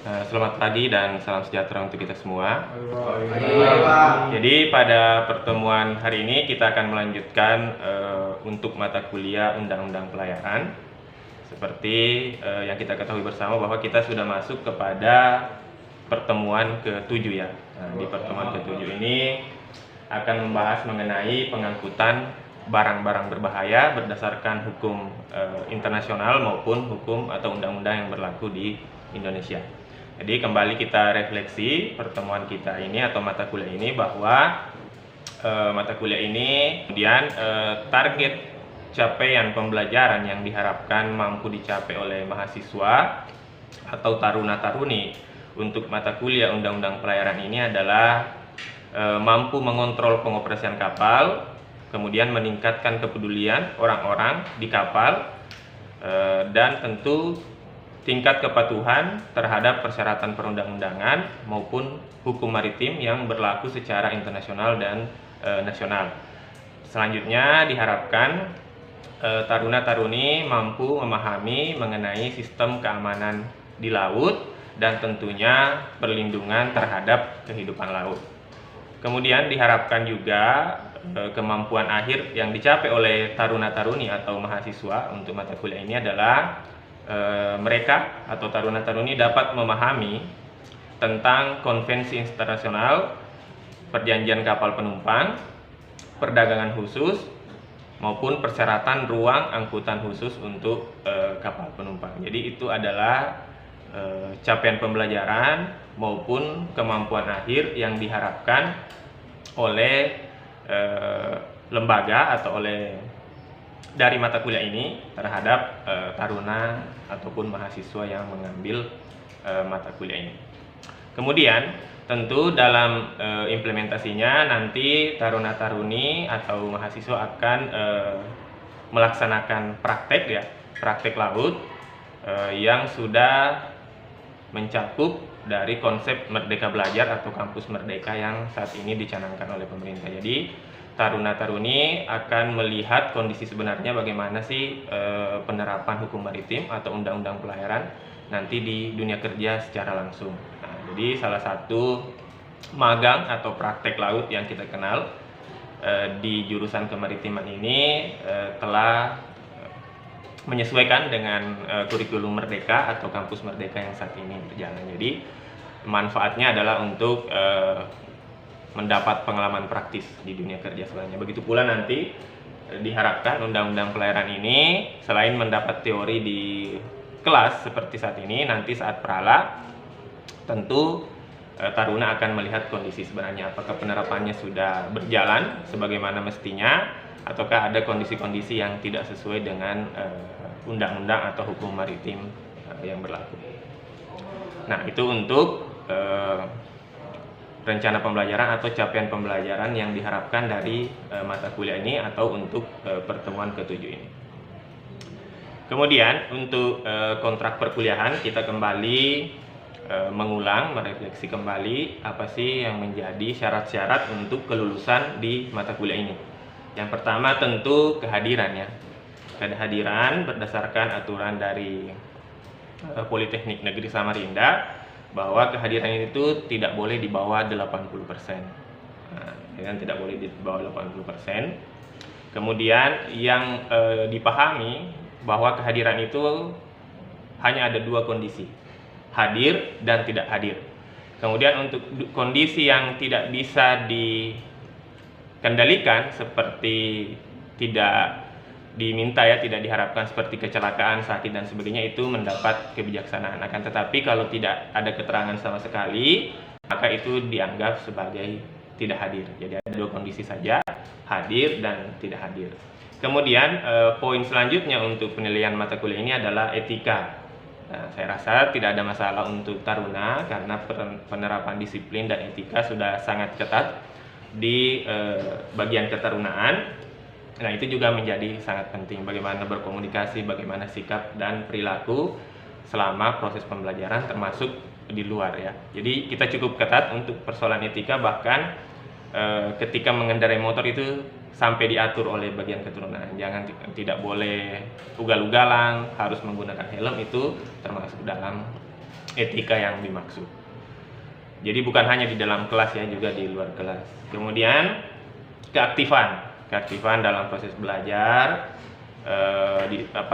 Selamat pagi dan salam sejahtera untuk kita semua. Pak. Jadi pada pertemuan hari ini kita akan melanjutkan untuk mata kuliah Undang-Undang Pelayaran. Seperti yang kita ketahui bersama bahwa kita sudah masuk kepada pertemuan ke-7 ya. Di pertemuan ke-7 ini akan membahas mengenai pengangkutan barang-barang berbahaya berdasarkan hukum internasional maupun hukum atau undang-undang yang berlaku di Indonesia. Jadi kembali kita refleksi pertemuan kita ini atau mata kuliah ini bahwa mata kuliah ini kemudian target capaian pembelajaran yang diharapkan mampu dicapai oleh mahasiswa atau taruna-taruni untuk mata kuliah Undang-Undang Pelayaran ini adalah mampu mengontrol pengoperasian kapal, kemudian meningkatkan kepedulian orang-orang di kapal, dan tentu tingkat kepatuhan terhadap persyaratan perundang-undangan maupun hukum maritim yang berlaku secara internasional dan nasional. Selanjutnya diharapkan taruna-taruni mampu memahami mengenai sistem keamanan di laut dan tentunya perlindungan terhadap kehidupan laut. Kemudian diharapkan juga kemampuan akhir yang dicapai oleh taruna-taruni atau mahasiswa untuk mata kuliah ini adalah mereka atau taruna-taruni dapat memahami tentang konvensi internasional, perjanjian kapal penumpang, perdagangan khusus, maupun persyaratan ruang angkutan khusus untuk kapal penumpang. Jadi itu adalah capaian pembelajaran maupun kemampuan akhir yang diharapkan oleh lembaga atau oleh dari mata kuliah ini terhadap taruna ataupun mahasiswa yang mengambil mata kuliah ini. Kemudian tentu dalam implementasinya nanti taruna-taruni atau mahasiswa akan melaksanakan praktek laut yang sudah mencakup dari konsep Merdeka Belajar atau Kampus Merdeka yang saat ini dicanangkan oleh pemerintah. Jadi taruna-taruni akan melihat kondisi sebenarnya bagaimana sih penerapan hukum maritim atau undang-undang pelayaran nanti di dunia kerja secara langsung. Nah, jadi salah satu magang atau praktek laut yang kita kenal di jurusan kemaritiman ini telah menyesuaikan dengan kurikulum Merdeka atau Kampus Merdeka yang saat ini berjalan. Jadi manfaatnya adalah untuk mendapat pengalaman praktis di dunia kerja sebenarnya. Begitu pula nanti diharapkan undang-undang pelayaran ini selain mendapat teori di kelas seperti saat ini, nanti saat prala tentu taruna akan melihat kondisi sebenarnya apakah penerapannya sudah berjalan sebagaimana mestinya ataukah ada kondisi-kondisi yang tidak sesuai dengan undang-undang atau hukum maritim yang berlaku. Nah, itu untuk rencana pembelajaran atau capaian pembelajaran yang diharapkan dari mata kuliah ini atau untuk pertemuan ke-7 ini. Kemudian untuk kontrak perkuliahan kita kembali mengulang, merefleksi kembali apa sih yang menjadi syarat-syarat untuk kelulusan di mata kuliah ini. Yang pertama tentu kehadiran ya. Kehadiran berdasarkan aturan dari Politeknik Negeri Samarinda bahwa kehadiran itu tidak boleh di bawah 80%. Nah, tidak boleh di bawah 80%. Kemudian yang dipahami bahwa kehadiran itu hanya ada dua kondisi, hadir dan tidak hadir. Kemudian untuk kondisi yang tidak bisa dikendalikan seperti tidak diminta ya, tidak diharapkan seperti kecelakaan, sakit dan sebagainya, itu mendapat kebijaksanaan. Akan tetapi kalau tidak ada keterangan sama sekali, maka itu dianggap sebagai tidak hadir. Jadi ada dua kondisi saja, hadir dan tidak hadir. Kemudian poin selanjutnya untuk penilaian mata kuliah ini adalah etika. Nah, saya rasa tidak ada masalah untuk taruna karena penerapan disiplin dan etika sudah sangat ketat di bagian ketarunaan. Nah, itu juga menjadi sangat penting bagaimana berkomunikasi, bagaimana sikap dan perilaku selama proses pembelajaran termasuk di luar ya. Jadi kita cukup ketat untuk persoalan etika, bahkan ketika mengendarai motor itu sampai diatur oleh bagian keturunan. Jangan tidak boleh ugal-ugalan, harus menggunakan helm, itu termasuk dalam etika yang dimaksud. Jadi bukan hanya di dalam kelas ya, juga di luar kelas. Kemudian keaktifan dalam proses belajar,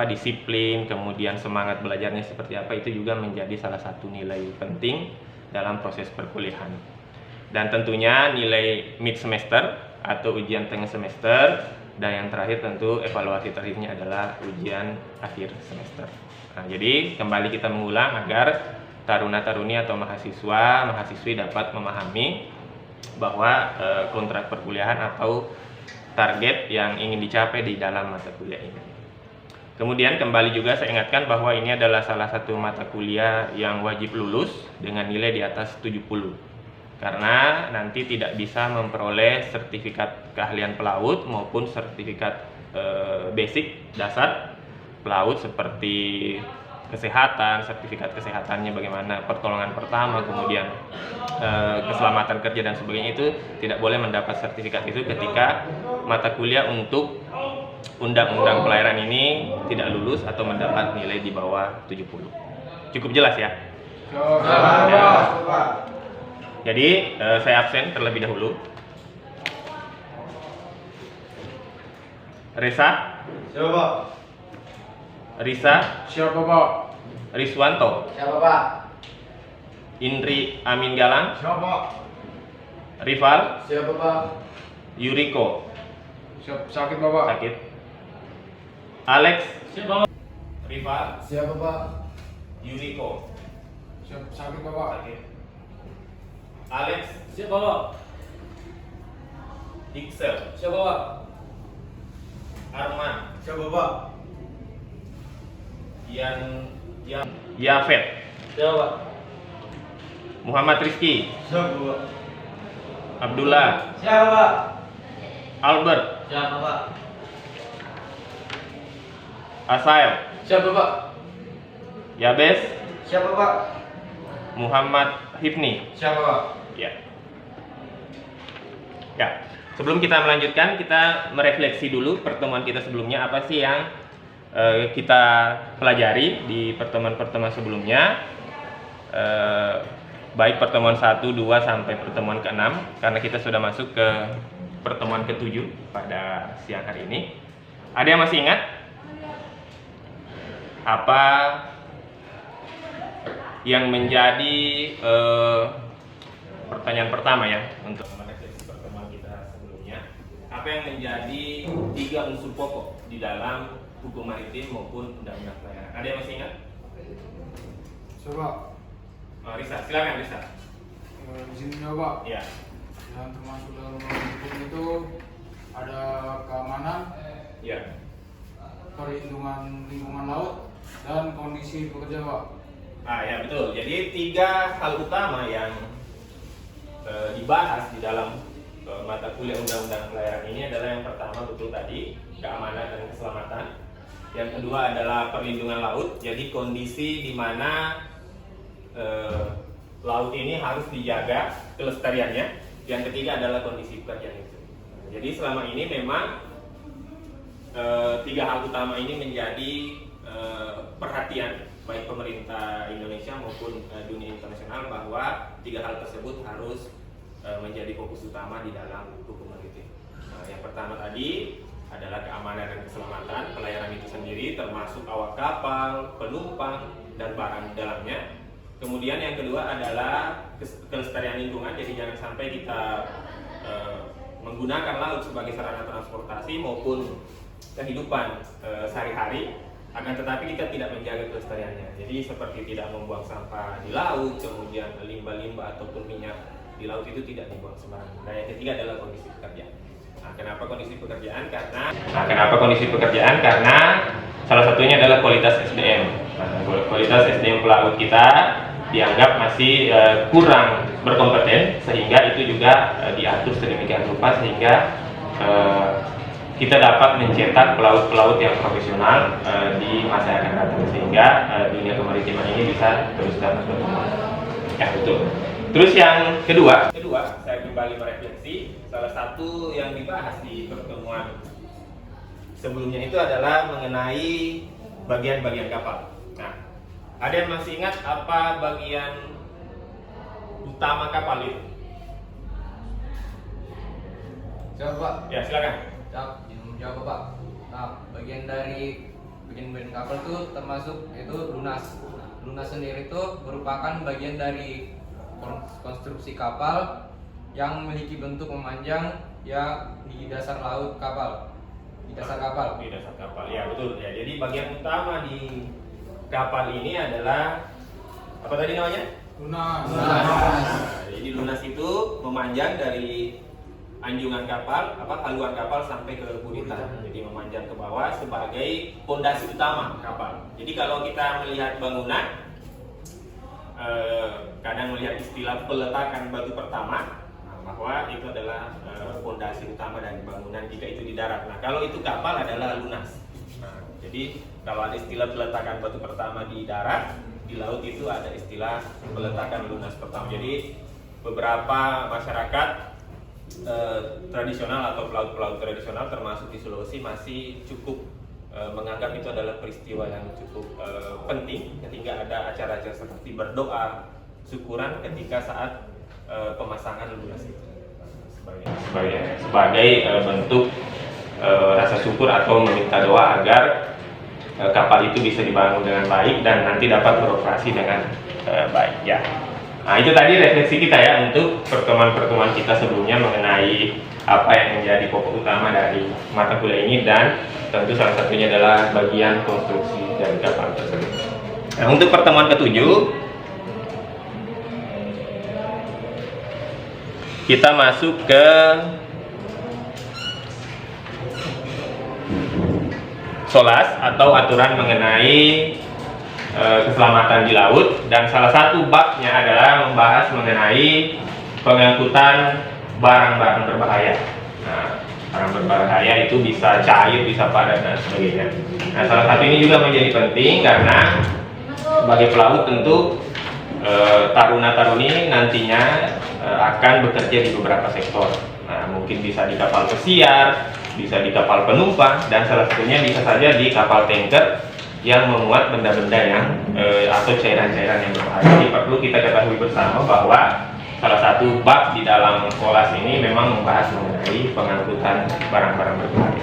disiplin, kemudian semangat belajarnya seperti apa, itu juga menjadi salah satu nilai penting dalam proses perkuliahan. Dan tentunya nilai mid semester atau ujian tengah semester, dan yang terakhir tentu evaluasi terakhirnya adalah ujian akhir semester. Nah, jadi kembali kita mengulang agar taruna-taruni atau mahasiswa-mahasiswi dapat memahami bahwa kontrak perkuliahan atau target yang ingin dicapai di dalam mata kuliah ini. Kemudian kembali juga saya ingatkan bahwa ini adalah salah satu mata kuliah yang wajib lulus dengan nilai di atas 70. Karena nanti tidak bisa memperoleh sertifikat keahlian pelaut maupun sertifikat basic dasar pelaut seperti kesehatan, sertifikat kesehatannya bagaimana, pertolongan pertama, kemudian keselamatan kerja dan sebagainya, itu tidak boleh mendapat sertifikat itu ketika mata kuliah untuk undang-undang pelayaran ini tidak lulus atau mendapat nilai di bawah 70. Cukup jelas ya? Jadi saya absen terlebih dahulu. Resa? Siapa, Pak? Risa? Siapa, Pak? Riswanto? Siapa, Pak? Indri Amin Galang? Siapa, Pak? Rival? Siapa, Pak? Yuriko? Sakit, Bapak. Sakit. Alex? Siapa, Pak? Rival? Siapa, Pak? Yuriko? Sakit, Bapak. Sakit. Alex? Siapa, Pak? Iksel? Siapa, Pak? Arman? Siapa, Pak? Yafet? Siapa, Pak? Muhammad Rizky? Siapa, Pak? Abdullah? Siapa, Pak? Albert? Siapa, Pak? Asael? Siapa, Pak? Yabes? Siapa, Pak? Muhammad Hifni? Siapa, Pak? Ya. Ya. Sebelum kita melanjutkan, kita merefleksi dulu pertemuan kita sebelumnya, apa sih yang kita pelajari di pertemuan-pertemuan sebelumnya, baik pertemuan 1, 2 sampai pertemuan ke-6, karena kita sudah masuk ke pertemuan ke-7 pada siang hari ini. Ada yang masih ingat apa yang menjadi pertanyaan pertama ya untuk merefleksi pertemuan kita sebelumnya? Apa yang menjadi 3 unsur pokok di dalam hukum maritim maupun undang-undang pelayaran? Ada yang masih ingat? Coba. Risa, silakan Risa. Di sini, Pak. Ya. Yang termasuk dalam hukum itu ada keamanan, Ya. perlindungan lingkungan laut, dan kondisi pekerja, Pak. Ya betul. Jadi 3 hal utama yang dibahas di dalam mata kuliah undang-undang pelayaran ini adalah yang pertama betul tadi, keamanan dan keselamatan. Yang kedua adalah perlindungan laut. Jadi kondisi di mana laut ini harus dijaga kelestariannya. Yang ketiga adalah kondisi pekerjaan itu. Jadi selama ini memang 3 hal utama ini menjadi perhatian baik pemerintah Indonesia maupun dunia internasional, bahwa 3 hal tersebut harus menjadi fokus utama di dalam hukum maritim. Yang pertama tadi adalah keamanan dan keselamatan pelayaran itu sendiri, termasuk awak kapal, penumpang, dan barang di dalamnya. Kemudian yang kedua adalah kelestarian lingkungan. Jadi jangan sampai kita menggunakan laut sebagai sarana transportasi maupun kehidupan sehari-hari, akan tetapi kita tidak menjaga kelestariannya. Jadi seperti tidak membuang sampah di laut, kemudian limbah-limbah ataupun minyak di laut itu tidak dibuang sembarangan. Dan yang ketiga adalah kondisi pekerjaan. Kenapa kondisi pekerjaan? Karena salah satunya adalah kualitas SDM. Kualitas SDM pelaut kita dianggap masih kurang berkompeten, sehingga itu juga diatur sedemikian rupa sehingga kita dapat mencetak pelaut-pelaut yang profesional di masa yang akan datang, sehingga dunia kemaritiman ini bisa terus berkembang. Ya betul. Terus yang kedua saya kembali merefleksi salah satu yang dibahas di pertemuan sebelumnya itu adalah mengenai bagian-bagian kapal. Nah, Ada yang masih ingat apa bagian utama kapal itu? Siapa Pak? Ya, silakan. Siap, jawab Pak. Nah, bagian kapal itu termasuk itu lunas. Lunas sendiri itu merupakan bagian dari konstruksi kapal yang memiliki bentuk memanjang ya di dasar laut kapal. Di dasar kapal. Di dasar kapal. Ya, betul. Ya, jadi bagian utama di kapal ini adalah apa tadi namanya? Lunas. Nah, jadi lunas itu memanjang dari anjungan kapal, haluan kapal sampai ke buritan. Jadi memanjang ke bawah sebagai fondasi utama kapal. Jadi kalau kita melihat bangunan, kadang melihat istilah peletakan batu pertama, bahwa itu adalah fondasi utama dari bangunan jika itu di darat. Nah, kalau itu kapal adalah lunas. Nah, jadi kalau ada istilah peletakan batu pertama di darat, di laut itu ada istilah peletakan lunas pertama. Jadi beberapa masyarakat tradisional atau pelaut-pelaut tradisional termasuk di Sulawesi masih cukup menganggap itu adalah peristiwa yang cukup penting ketika ada acara-acara seperti berdoa syukuran ketika saat pemasangan lunas itu sebagai bentuk rasa syukur atau meminta doa agar kapal itu bisa dibangun dengan baik dan nanti dapat beroperasi dengan baik ya. Nah, itu tadi refleksi kita ya untuk pertemuan-pertemuan kita sebelumnya mengenai apa yang menjadi pokok utama dari mata kuliah ini, dan tentu salah satunya adalah bagian konstruksi dari kapal tersebut. Nah, untuk pertemuan ketujuh kita masuk ke SOLAS atau aturan mengenai keselamatan di laut, dan salah satu babnya adalah membahas mengenai pengangkutan barang-barang berbahaya. Nah, barang berbahaya itu bisa cair, bisa padat dan sebagainya. Nah, salah satu ini juga menjadi penting karena sebagai pelaut tentu taruna-taruni nantinya akan bekerja di beberapa sektor. Nah, mungkin bisa di kapal pesiar, bisa di kapal penumpang, dan salah satunya bisa saja di kapal tanker yang memuat benda-benda yang atau cairan-cairan yang berbahaya. Jadi perlu kita ketahui bersama bahwa salah satu bab di dalam SOLAS ini memang membahas mengenai pengangkutan barang-barang berbahaya.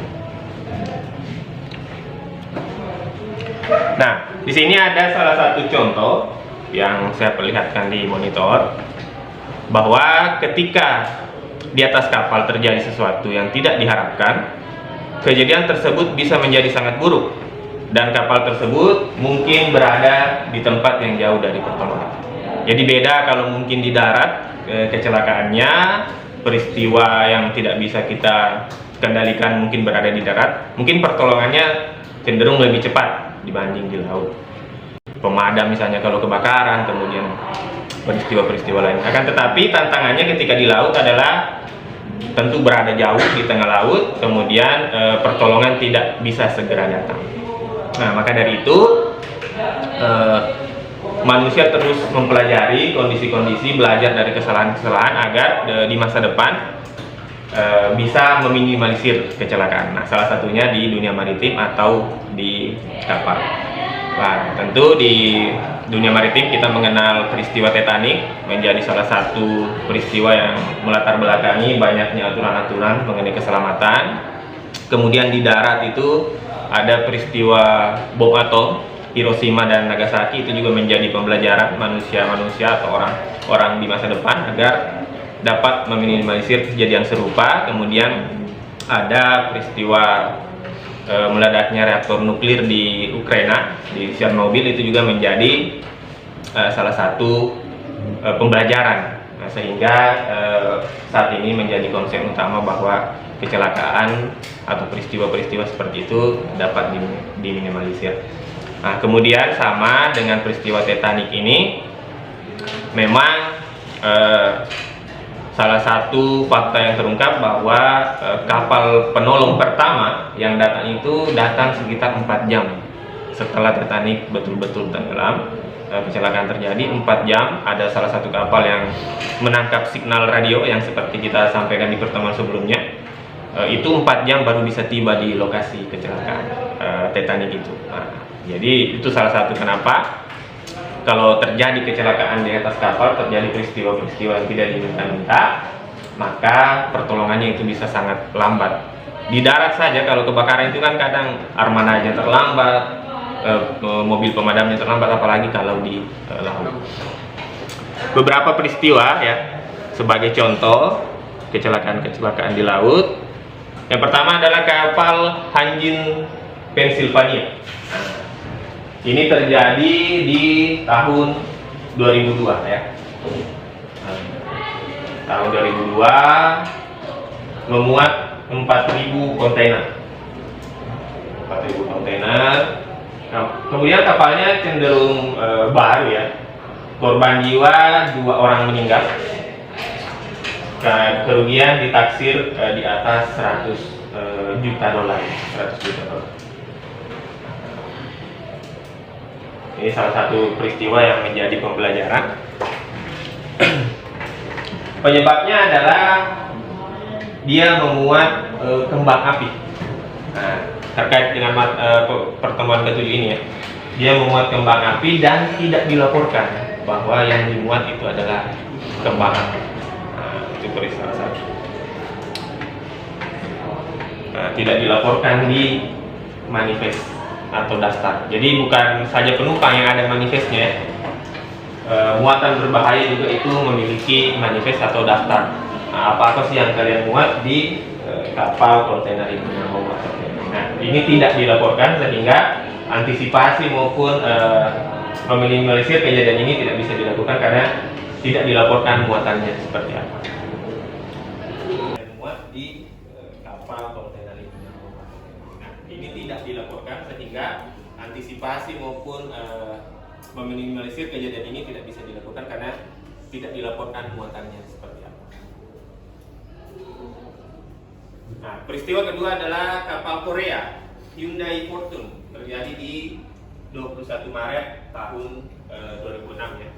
Nah, di sini ada salah satu contoh yang saya perlihatkan di monitor, bahwa ketika di atas kapal terjadi sesuatu yang tidak diharapkan, kejadian tersebut bisa menjadi sangat buruk. Dan kapal tersebut mungkin berada di tempat yang jauh dari pertolongan. Jadi beda kalau mungkin di darat kecelakaannya, peristiwa yang tidak bisa kita kendalikan mungkin berada di darat, mungkin pertolongannya cenderung lebih cepat dibanding di laut. Pemadam misalnya kalau kebakaran, kemudian peristiwa-peristiwa lain. Akan tetapi tantangannya ketika di laut adalah tentu berada jauh di tengah laut, kemudian pertolongan tidak bisa segera datang. Nah, maka dari itu manusia terus mempelajari kondisi-kondisi, belajar dari kesalahan-kesalahan agar di masa depan bisa meminimalisir kecelakaan. Nah, salah satunya di dunia maritim atau di kapal. Nah, tentu di dunia maritim kita mengenal peristiwa Titanic menjadi salah satu peristiwa yang melatar belakangi banyaknya aturan-aturan mengenai keselamatan. Kemudian di darat itu ada peristiwa bom atom Hiroshima dan Nagasaki, itu juga menjadi pembelajaran manusia-manusia atau orang-orang di masa depan agar dapat meminimalisir kejadian serupa. Kemudian ada peristiwa meledaknya reaktor nuklir di Ukraina, di Chernobyl, itu juga menjadi salah satu pembelajaran. Nah, sehingga saat ini menjadi konsep utama bahwa kecelakaan atau peristiwa-peristiwa seperti itu dapat diminimalisir. Nah, kemudian sama dengan peristiwa Titanic ini, memang salah satu fakta yang terungkap bahwa kapal penolong pertama yang datang itu datang sekitar 4 jam setelah Titanic betul-betul tenggelam. Kecelakaan terjadi 4 jam. Ada salah satu kapal yang menangkap signal radio yang seperti kita sampaikan di pertemuan sebelumnya. Itu 4 jam baru bisa tiba di lokasi kecelakaan Titanic itu. Nah, jadi itu salah satu kenapa kalau terjadi kecelakaan di atas kapal, terjadi peristiwa-peristiwa yang tidak diminta-minta, maka pertolongannya itu bisa sangat lambat. Di darat saja kalau kebakaran itu kan kadang armadanya terlambat, mobil pemadamnya terlambat, apalagi kalau di laut. Beberapa peristiwa ya, sebagai contoh kecelakaan-kecelakaan di laut. Yang pertama adalah kapal Hanjin Pennsylvania. Ini terjadi di tahun 2002 ya. Tahun 2002 memuat 4.000 kontainer. 4.000 kontainer. Nah, kemudian kapalnya cenderung baru ya. Korban jiwa 2 orang meninggal. Kerugian ditaksir di atas 100 juta dolar. 100 juta dolar. Ini salah satu peristiwa yang menjadi pembelajaran. Penyebabnya adalah dia memuat kembang api. Nah, terkait dengan pertemuan ke-7 ini ya, dia memuat kembang api dan tidak dilaporkan bahwa yang dimuat itu adalah kembang api. Nah, itu peristiwa satu. Nah, tidak dilaporkan di manifest atau daftar. Jadi bukan saja penumpang yang ada manifestnya, muatan berbahaya juga itu memiliki manifest atau daftar. Nah, apa sih yang kalian muat di kapal kontainer ini? Nah, ini tidak dilaporkan sehingga antisipasi maupun meminimalisir kejadian ini tidak bisa dilakukan karena tidak dilaporkan muatannya seperti apa. Muat di kapal kontainer ini. Nah, ini tidak dilaporkan sehingga antisipasi maupun meminimalisir kejadian ini tidak bisa dilakukan karena tidak dilaporkan muatannya seperti apa. Nah, peristiwa kedua adalah kapal Korea Hyundai Fortune, terjadi di 21 Maret tahun 2006 ya.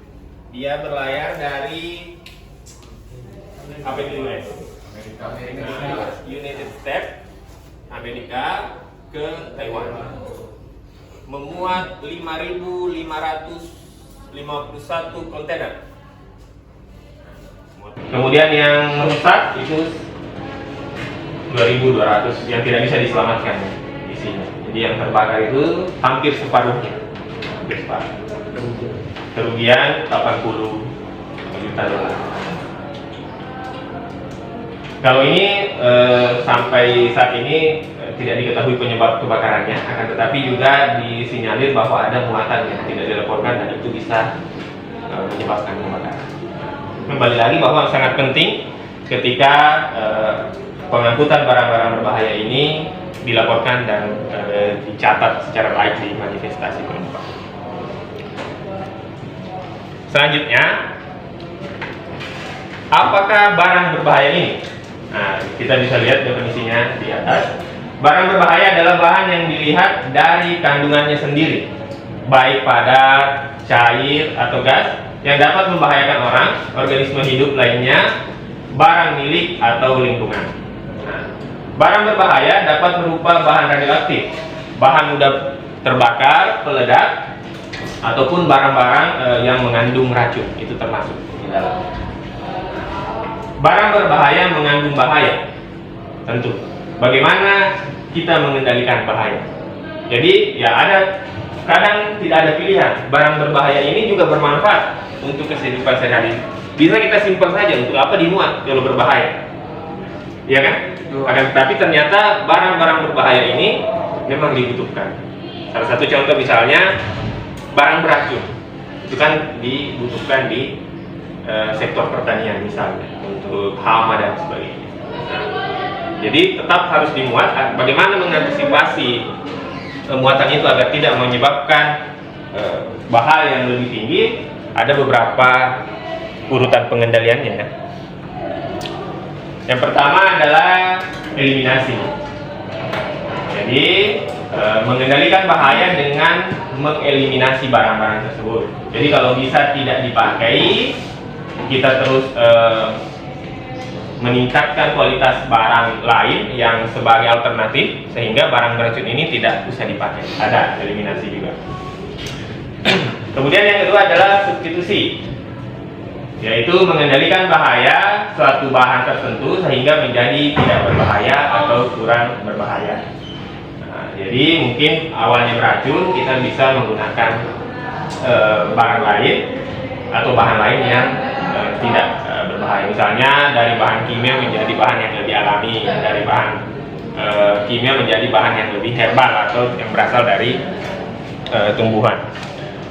Dia berlayar dari United States Amerika ke Taiwan, memuat 5.551 kontainer. Kemudian yang rusak itu 2.200 yang tidak bisa diselamatkan isinya. Jadi yang terbakar itu hampir separuhnya. Kerugian 80 juta dolar. Kalau ini sampai saat ini tidak diketahui penyebab kebakarannya, akan tetapi juga disinyalir bahwa ada muatan yang tidak dilaporkan dan itu bisa menyebabkan kebakaran. Kembali lagi bahwa sangat penting ketika pengangkutan barang-barang berbahaya ini dilaporkan dan dicatat secara baik di manifestasi penumpang. Selanjutnya, apakah barang berbahaya ini? Nah, kita bisa lihat definisinya di atas. Barang berbahaya adalah bahan yang dilihat dari kandungannya sendiri, baik padat, cair, atau gas, yang dapat membahayakan orang, organisme hidup lainnya, barang milik, atau lingkungan. Nah, barang berbahaya dapat berupa bahan radioaktif, bahan mudah terbakar, peledak, ataupun barang-barang yang mengandung racun, itu termasuk di dalam. Barang berbahaya mengandung bahaya, tentu. Bagaimana kita mengendalikan bahaya? Jadi ya ada, kadang tidak ada pilihan. Barang berbahaya ini juga bermanfaat untuk kehidupan sehari-hari. Bisa kita simpan saja, untuk apa dimuat kalau berbahaya? Iya kan? Akan tetapi ternyata barang-barang berbahaya ini memang dibutuhkan. Salah satu contoh misalnya barang beracun, itu kan dibutuhkan di sektor pertanian misalnya untuk hama dan sebagainya. Jadi tetap harus dimuat. Bagaimana mengantisipasi muatan itu agar tidak menyebabkan bahaya yang lebih tinggi? Ada beberapa urutan pengendaliannya. Yang pertama adalah eliminasi. Jadi mengendalikan bahaya dengan mengeliminasi barang-barang tersebut. Jadi kalau bisa tidak dipakai, kita terus meningkatkan kualitas barang lain yang sebagai alternatif sehingga barang beracun ini tidak bisa dipakai. Ada eliminasi juga. Kemudian yang kedua adalah substitusi, yaitu mengendalikan bahaya suatu bahan tertentu sehingga menjadi tidak berbahaya atau kurang berbahaya. Nah, jadi mungkin awalnya beracun, kita bisa menggunakan bahan lain atau bahan lain yang tidak berbahaya. Misalnya dari bahan kimia menjadi bahan yang lebih alami, dari bahan kimia menjadi bahan yang lebih herbal atau yang berasal dari tumbuhan.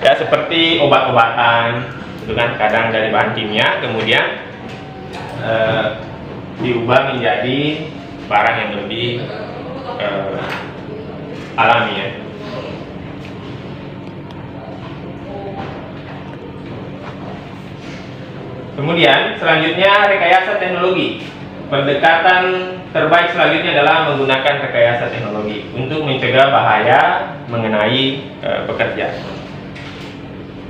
Ya, seperti obat-obatan, itu kan kadang dari bahan kimia kemudian diubah menjadi barang yang lebih alami ya. Kemudian selanjutnya rekayasa teknologi. Pendekatan terbaik selanjutnya adalah menggunakan rekayasa teknologi untuk mencegah bahaya mengenai pekerja.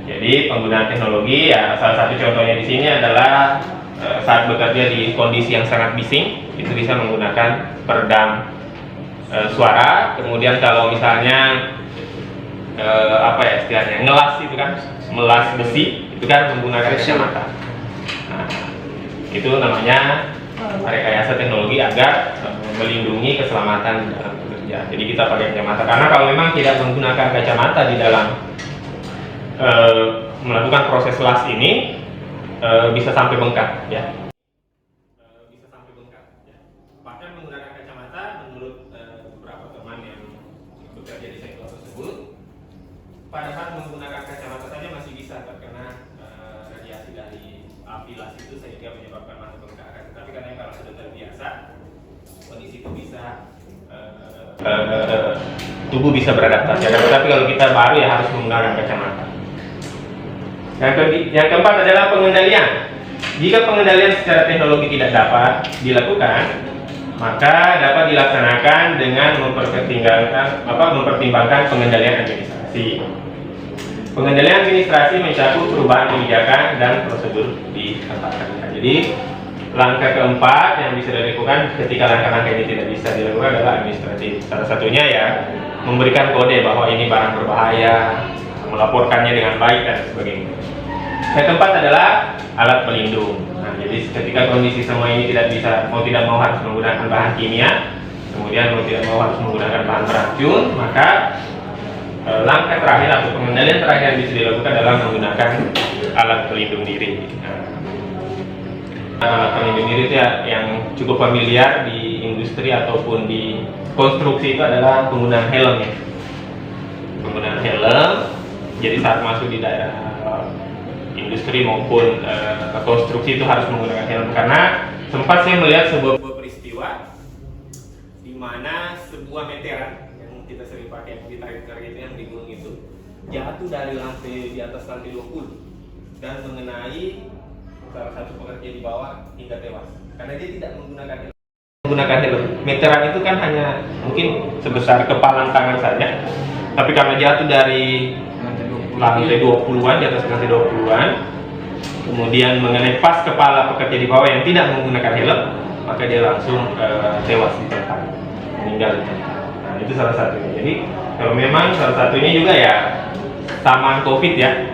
Jadi penggunaan teknologi ya, salah satu contohnya di sini adalah saat bekerja di kondisi yang sangat bising, itu bisa menggunakan peredam suara. Kemudian kalau misalnya apa ya istilahnya, ngelas itu kan, melas besi, itu kan menggunakan kacamata. Nah, itu namanya rekayasa teknologi agar melindungi keselamatan dalam bekerja. Jadi kita pakai kacamata, karena kalau memang tidak menggunakan kacamata di dalam melakukan proses las ini bisa sampai bengkak ya. Bisa sampai bengkak ya. Bahkan menggunakan kacamata menurut beberapa teman yang bekerja di sektor tersebut, pada saat menggunakan kacamata saja masih bisa terkena radiasi dari api las itu sehingga menyebabkan mata bengkak. Tapi karena kalau sudah terbiasa, kondisi itu bisa tubuh bisa beradaptasi. Tapi kalau kita baru ya harus menggunakan kacamata. Yang keempat adalah pengendalian. Jika pengendalian secara teknologi tidak dapat dilakukan, maka dapat dilaksanakan dengan mempertimbangkan pengendalian administrasi. Pengendalian administrasi mencakup perubahan kebijakan dan prosedur di tempat kerja. Jadi langkah keempat yang bisa dilakukan ketika langkah-langkah ini tidak bisa dilakukan adalah administratif. Salah satunya ya memberikan kode bahwa ini barang berbahaya, melaporkannya dengan baik dan sebagainya. Yang keempat adalah alat pelindung. Nah, jadi ketika kondisi semua ini tidak bisa, mau tidak mau harus menggunakan bahan kimia, kemudian mau tidak mau harus menggunakan bahan beracun, maka langkah terakhir atau pengendalian terakhir yang bisa dilakukan adalah menggunakan alat pelindung diri. Alat pelindung diri itu yang cukup familiar di industri ataupun di konstruksi itu adalah penggunaan helm ya. Penggunaan helm. Jadi saat masuk di daerah industri maupun konstruksi itu harus menggunakan helm, karena sempat saya melihat sebuah peristiwa di mana sebuah meteran yang kita sering pakai di tarik-tarik itu yang di gunung itu jatuh dari lantai di atas lantai 20 dan mengenai salah satu pekerja di bawah hingga tewas karena dia tidak menggunakan helm. Meteran itu kan hanya mungkin sebesar kepalan tangan saja, tapi karena jatuh dari lantai 20-an, di atas lantai 20-an, kemudian mengenai pas kepala pekerja di bawah yang tidak menggunakan helm, maka dia langsung tewas di tempat, meninggal di tempat. Nah, itu salah satunya. Jadi kalau memang salah satunya juga ya taman COVID ya,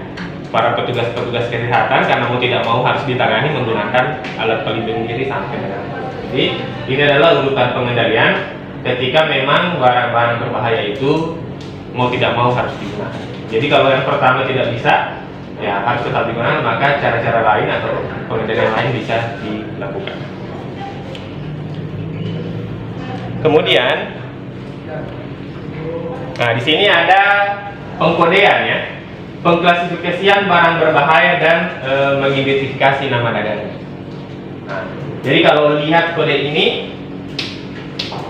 para petugas-petugas kesehatan karena mau tidak mau harus ditangani menggunakan alat pelindung diri sampai dengan. Jadi ini adalah urutan pengendalian ketika memang barang-barang berbahaya itu mau tidak mau harus digunakan. Jadi kalau yang pertama tidak bisa, ya harus tetap digunakan, maka cara-cara lain atau pengendalian lain bisa dilakukan. Kemudian, nah di sini ada pengkodean ya, pengklasifikasian barang berbahaya dan mengidentifikasi nama dagangnya. Nah, jadi kalau lihat kode ini,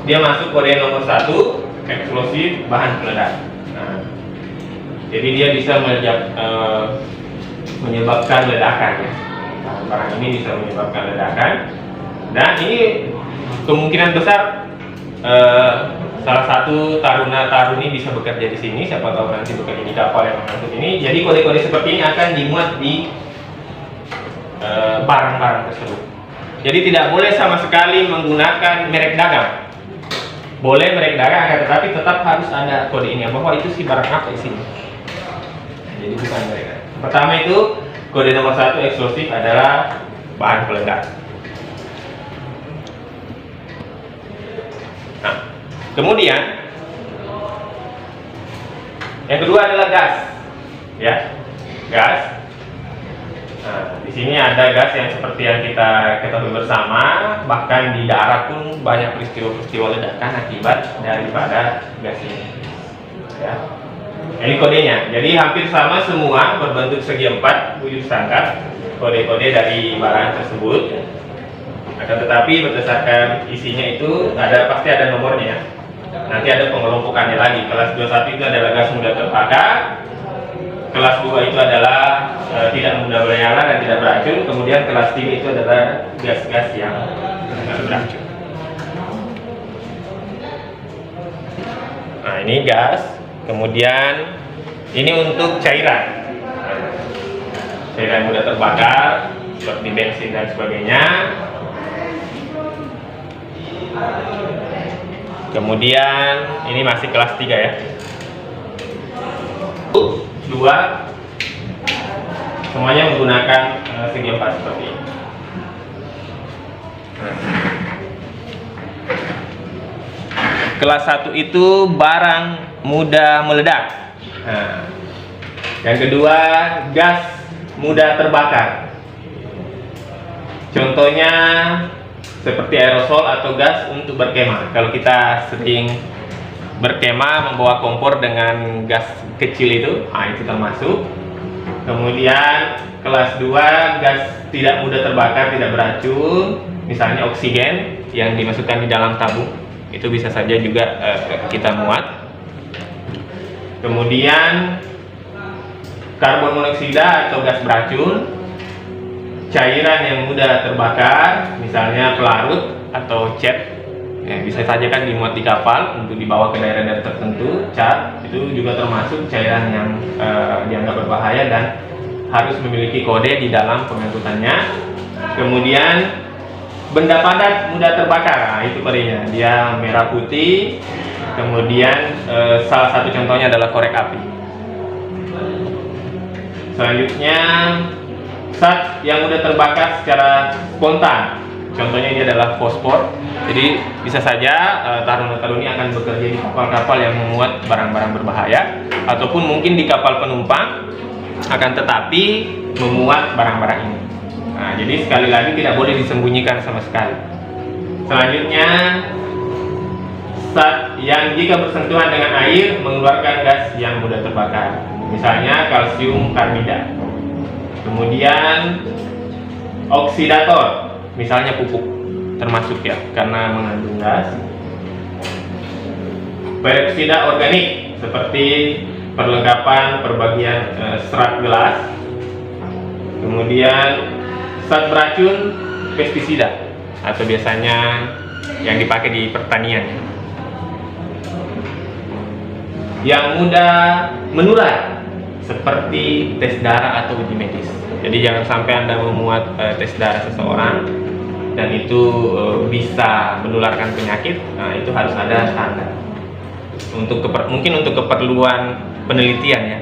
dia masuk kode nomor 1, eksplosif bahan peledak. Nah, jadi dia bisa menyebabkan ledakan ya. Nah, barang ini bisa menyebabkan ledakan, dan ini kemungkinan besar salah satu taruna-taruni bisa bekerja di sini. Siapa tahu nanti bekerja di kapal yang mengangkut ini. Jadi kode-kode seperti ini akan dimuat di barang-barang tersebut. Jadi tidak boleh sama sekali menggunakan merek dagang. Boleh merek dagang, tetapi tetap harus ada kode ini bahwa itu si barang apa isinya. jadi bukan mereka. Pertama itu kode nomor 1 eksplosif adalah bahan peledak. Nah, kemudian yang kedua adalah gas, ya, gas. Nah, di sini ada gas yang seperti yang kita ketahui bersama, bahkan di darat pun banyak peristiwa-peristiwa ledakan akibat daripada gas ini. Ya. Ini kodenya, jadi hampir sama semua berbentuk segi 4 wujud standar kode-kode dari bahan tersebut. Akan tetapi berdasarkan isinya itu pasti ada nomornya. Nanti ada pengelompokannya lagi. Kelas 21 itu adalah gas mudah terbakar. Kelas 2 itu adalah tidak mudah menyala dan tidak beracun. Kemudian kelas 3 itu adalah gas-gas yang beracun. Nah, ini gas. Kemudian ini untuk cairan. Cairan mudah terbakar seperti bensin dan sebagainya. Kemudian ini masih kelas 3 ya. 2 semuanya menggunakan segi 4 seperti ini. Kelas 1 itu barang mudah meledak. Nah, yang kedua gas mudah terbakar. Contohnya seperti aerosol atau gas untuk berkemah. Kalau kita sering berkemah membawa kompor dengan gas kecil itu termasuk. Kemudian kelas 2 gas tidak mudah terbakar, tidak beracun, misalnya oksigen yang dimasukkan di dalam tabung, itu bisa saja juga kita muat. Kemudian karbon monoksida atau gas beracun, cairan yang mudah terbakar, misalnya pelarut atau cat, ya, bisa saja kan dimuat di kapal untuk dibawa ke daerah-daerah tertentu. Cat itu juga termasuk cairan yang dianggap berbahaya dan harus memiliki kode di dalam pengangkutannya. Kemudian benda padat mudah terbakar, nah, itu kodenya, dia merah putih. Kemudian salah satu contohnya adalah korek api. Selanjutnya zat yang mudah terbakar secara spontan, contohnya ini adalah fosfor. Jadi bisa saja taruna-taruna ini akan bekerja di kapal-kapal yang memuat barang-barang berbahaya, ataupun mungkin di kapal penumpang, akan tetapi memuat barang-barang ini. Nah, jadi sekali lagi tidak boleh disembunyikan sama sekali. Selanjutnya zat yang jika bersentuhan dengan air mengeluarkan gas yang mudah terbakar, misalnya kalsium karbida. Kemudian oksidator, misalnya pupuk, termasuk ya, karena mengandung gas. Peroksida organik seperti perlengkapan perbagian serat gelas. Kemudian zat beracun pestisida atau biasanya yang dipakai di pertanian. Yang mudah menular seperti tes darah atau uji medis. Jadi jangan sampai Anda memuat tes darah seseorang dan itu bisa menularkan penyakit. Nah, itu harus ada standar. Mungkin untuk keperluan penelitian ya.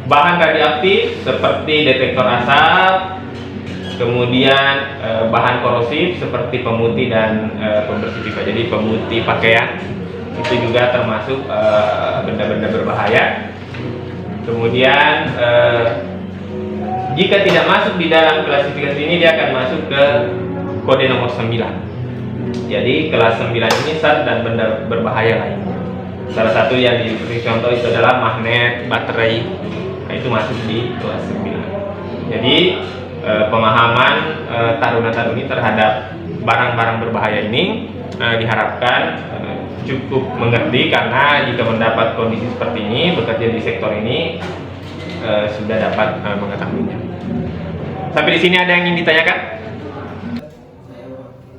Bahan radioaktif seperti detektor asap, kemudian bahan korosif seperti pemutih dan pembersih pipa. Jadi pemutih pakaian itu juga termasuk benda-benda berbahaya. Kemudian jika tidak masuk di dalam klasifikasi ini, dia akan masuk ke kode nomor 9. Jadi kelas 9 ini zat dan benda berbahaya lain. Salah satu yang diberi contoh itu adalah magnet, baterai. Nah, itu masuk di kelas 9. Jadi pemahaman taruna-taruni terhadap barang-barang berbahaya ini diharapkan cukup mengerti, karena jika mendapat kondisi seperti ini, bekerja di sektor ini sudah dapat mengetahuinya. Sampai di sini ada yang ingin ditanyakan?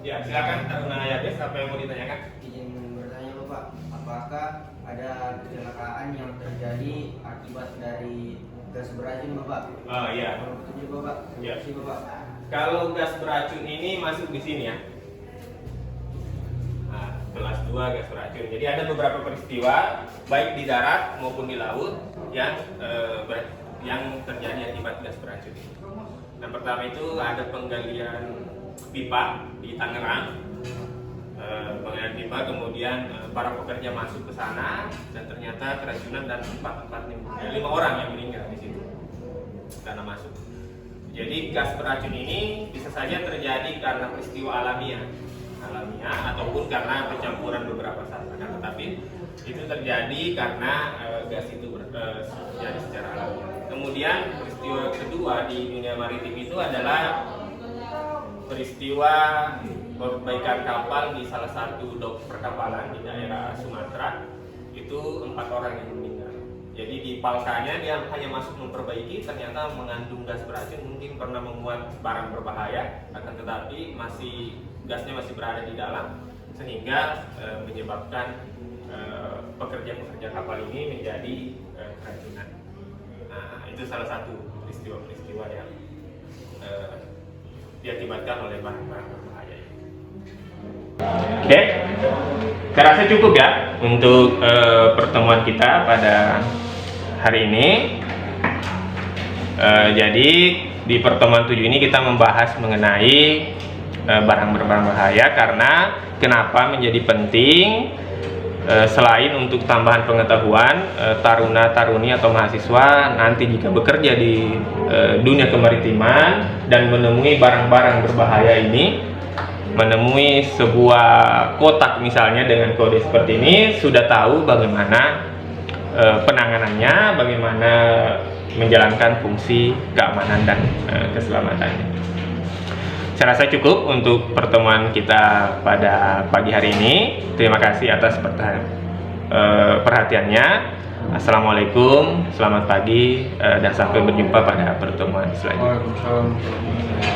Ya, silakan Taruna Yabes, apa yang mau ditanyakan? Izin bertanya Bapak, apakah ada kecelakaan yang terjadi akibat dari gas beracun Bapak? Oh iya. Betul Bapak. Ya. Terima kasih Bapak. Kalau gas beracun ini masuk di sini ya. Nah, kelas 2 gas beracun. Jadi ada beberapa peristiwa baik di darat maupun di laut yang terjadi akibat gas beracun. Yang pertama itu ada penggalian pipa di Tangerang, penggalian pipa, kemudian para pekerja masuk ke sana dan ternyata keracunan dan 5 orang yang meninggal di situ karena masuk. Jadi gas beracun ini bisa saja terjadi karena peristiwa alamiah ataupun karena pencampuran beberapa zat, tetapi itu terjadi karena gas itu terjadi secara alamiah. Kemudian peristiwa kedua di dunia maritim itu adalah peristiwa perbaikan kapal di salah satu dok perkapalan di daerah Sumatera. Itu 4 orang yang meninggal. Jadi di palkanya dia hanya masuk memperbaiki, ternyata mengandung gas beracun, mungkin pernah memuat barang berbahaya, akan tetapi gasnya masih berada di dalam, sehingga menyebabkan pekerja-pekerja kapal ini menjadi keracunan. Nah, itu salah satu peristiwa-peristiwa yang diakibatkan oleh barang-barang berbahaya. Oke, saya rasa cukup ya untuk pertemuan kita pada hari ini. Jadi di pertemuan 7 ini kita membahas mengenai barang berbahaya, karena kenapa menjadi penting. Selain untuk tambahan pengetahuan, taruna-taruni atau mahasiswa nanti jika bekerja di dunia kemaritiman dan menemui barang-barang berbahaya ini, menemui sebuah kotak misalnya dengan kode seperti ini, sudah tahu bagaimana penanganannya, bagaimana menjalankan fungsi keamanan dan keselamatannya. Saya rasa cukup untuk pertemuan kita pada pagi hari ini. Terima kasih atas perhatiannya. Assalamualaikum, selamat pagi, dan sampai berjumpa pada pertemuan selanjutnya. Waalaikumsalam.